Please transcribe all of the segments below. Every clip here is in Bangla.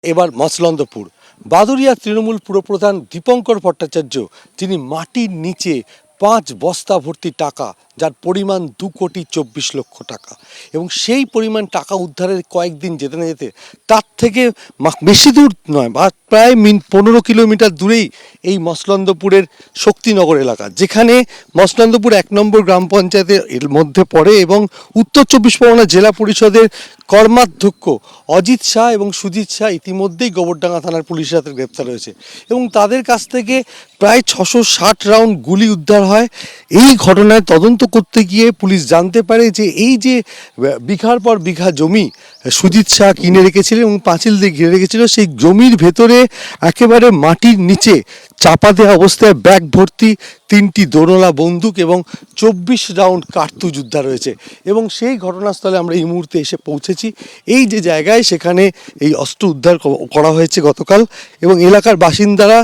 এবার মচলন্দপুর বাদুড়িয়া তৃণমূল পুরপ্রধান দীপঙ্কর ভট্টাচার্য, তিনি মাটির নিচে 5 বস্তা ভর্তি টাকা, যার পরিমাণ 2,24,00,000 টাকা, এবং সেই পরিমাণ টাকা উদ্ধারের কয়েকদিন যেতে না যেতে তার থেকে বেশি দূর নয় বা প্রায় 15 কিলোমিটার দূরেই এই মচলন্দপুরের শক্তিনগর এলাকা, যেখানে মচলন্দপুর 1 নম্বর গ্রাম পঞ্চায়েতের এর মধ্যে পড়ে এবং উত্তর 24 পরগনা জেলা পরিষদের কর্মাধ্যক্ষ অজিত শাহ এবং সুজিত শাহ ইতিমধ্যেই গোবরডাঙ্গা থানার পুলিশের হাতে গ্রেপ্তার হয়েছে এবং তাদের কাছ থেকে প্রায় 660 রাউন্ড গুলি উদ্ধার হয়। এই ঘটনায় তদন্ত করতে গিয়ে পুলিশ জানতে পারে যে এই যে বিঘার পর বিঘা জমি সুজিত শাহ কিনে রেখেছিলেন এবং পাঁচিল দিয়ে ঘিরে রেখেছিল, সেই জমির ভেতরে একেবারে মাটির নিচে চাপা দেওয়া অবস্থায় ব্যাগ ভর্তি 3টি দোনলা বন্দুক এবং 24 রাউন্ড কার্তুজ উদ্ধার হয়েছে। এবং সেই ঘটনাস্থলে আমরা এই মুহূর্তে এসে পৌঁছেছি। এই যে জায়গায়, সেখানে এই অস্ত্র উদ্ধার করা হয়েছে গতকাল, এবং এলাকার বাসিন্দারা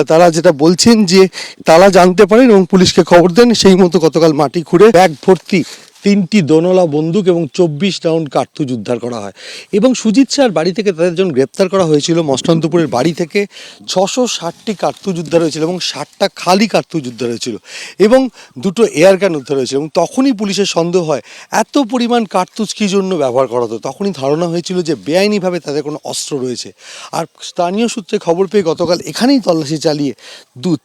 তারা যেটা বলছেন যে তারা জানতে পারেন এবং পুলিশকে খবর দেন, সেই মতো গতকাল মাটি খুঁড়ে ব্যাগ ভর্তি 3টি দোনলা বন্দুক এবং 24 রাউন্ড কার্তুজ উদ্ধার করা হয়। এবং সুজিত শাহর বাড়ি থেকে তাদের জন্য গ্রেপ্তার করা হয়েছিল। মচলন্দপুরের বাড়ি থেকে 660টি কার্তুজ উদ্ধার হয়েছিল এবং 60টা খালি কার্তুজ উদ্ধার হয়েছিল এবং 2টো এয়ার গান উদ্ধার হয়েছিল। এবং তখনই পুলিশের সন্দেহ হয় এত পরিমাণ কার্তুজ কী জন্য ব্যবহার করা হতো। তখনই ধারণা হয়েছিল যে বেআইনিভাবে তাদের কোনো অস্ত্র রয়েছে। আর স্থানীয় সূত্রে খবর পেয়ে গতকাল এখানেই তল্লাশি চালিয়ে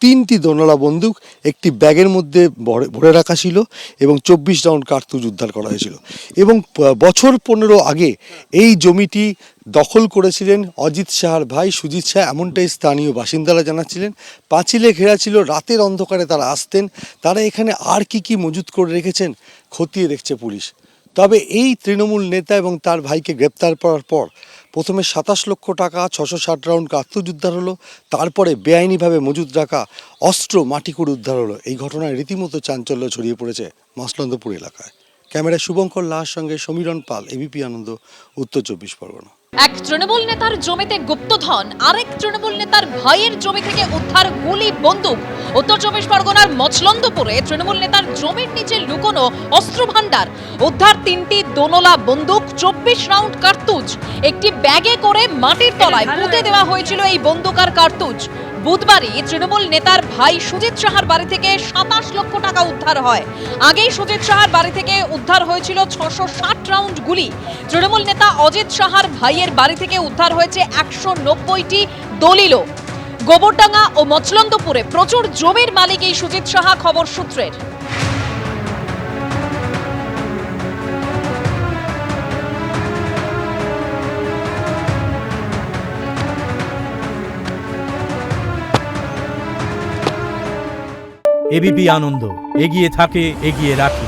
3টি দোনলা বন্দুক একটি ব্যাগের মধ্যে ভরে রাখা ছিল এবং 24 রাউন্ড কার্তুজ উদ্ধার করা হয়েছিল। এবং বছর 15 আগে এই জমিটি দখল করেছিলেন অজিত শাহর ভাই সুজিত শাহ, এমনটাই স্থানীয় বাসিন্দারা জানাচ্ছিলেন। পাঁচিলে ঘেরা ছিল, রাতের অন্ধকারে তারা আসতেন। তারা এখানে আর কি মজুত করে রেখেছেন খতিয়ে দেখছে পুলিশ। তবে এই তৃণমূল নেতা এবং তার ভাইকে গ্রেপ্তার করার পর প্রথমে 27 লক্ষ টাকা, 660 রাউন্ড কার্তুজ উদ্ধার হলো, তারপরে বেআইনিভাবে মজুত রাখা অস্ত্র মাটি খুঁড়ে উদ্ধার হলো। এই ঘটনায় রীতিমতো চাঞ্চল্য ছড়িয়ে পড়েছে মচলন্দপুর এলাকায়। ক্যামেরায় শুভঙ্কর লাহার সঙ্গে সমীরণ পাল, এবিপি আনন্দ, উত্তর 24 পরগনা। এক তৃণমূল নেতার জমিতে গুপ্তধন, আরেক তৃণমূল নেতার ভাইয়ের জমি থেকে উদ্ধার গুলি, বন্দুক। উত্তর 24 পরগনার মচলন্দপুরে তৃণমূল নেতার জমির নিচে লুকোনো অস্ত্র ভান্ডার, উদ্ধার 3টি দোনলা বন্দুক, 24 রাউন্ড কার্তুজ। একটি ব্যাগে করে মাটির তলায় পুঁতে দেওয়া হয়েছিল এই বন্দুক আর কার্তুজ। বুধবারই তৃণমূল নেতার ভাই সুজিত শাহর বাড়ি থেকে 27 লক্ষ টাকা উদ্ধার হয়। আগেই সুজিত শাহর বাড়ি থেকে উদ্ধার হয়েছিল 660 রাউন্ড গুলি। তৃণমূল নেতা অজিত শাহর ভাইয়ের বাড়ি থেকে উদ্ধার হয়েছে 190টি দলিলও। গোবরডাঙ্গা ও মচলন্দপুরে প্রচুর জমির মালিক এই সুজিত শাহ, খবর সূত্রের। এবিপি আনন্দ, এগিয়ে থাকে, এগিয়ে রাখে।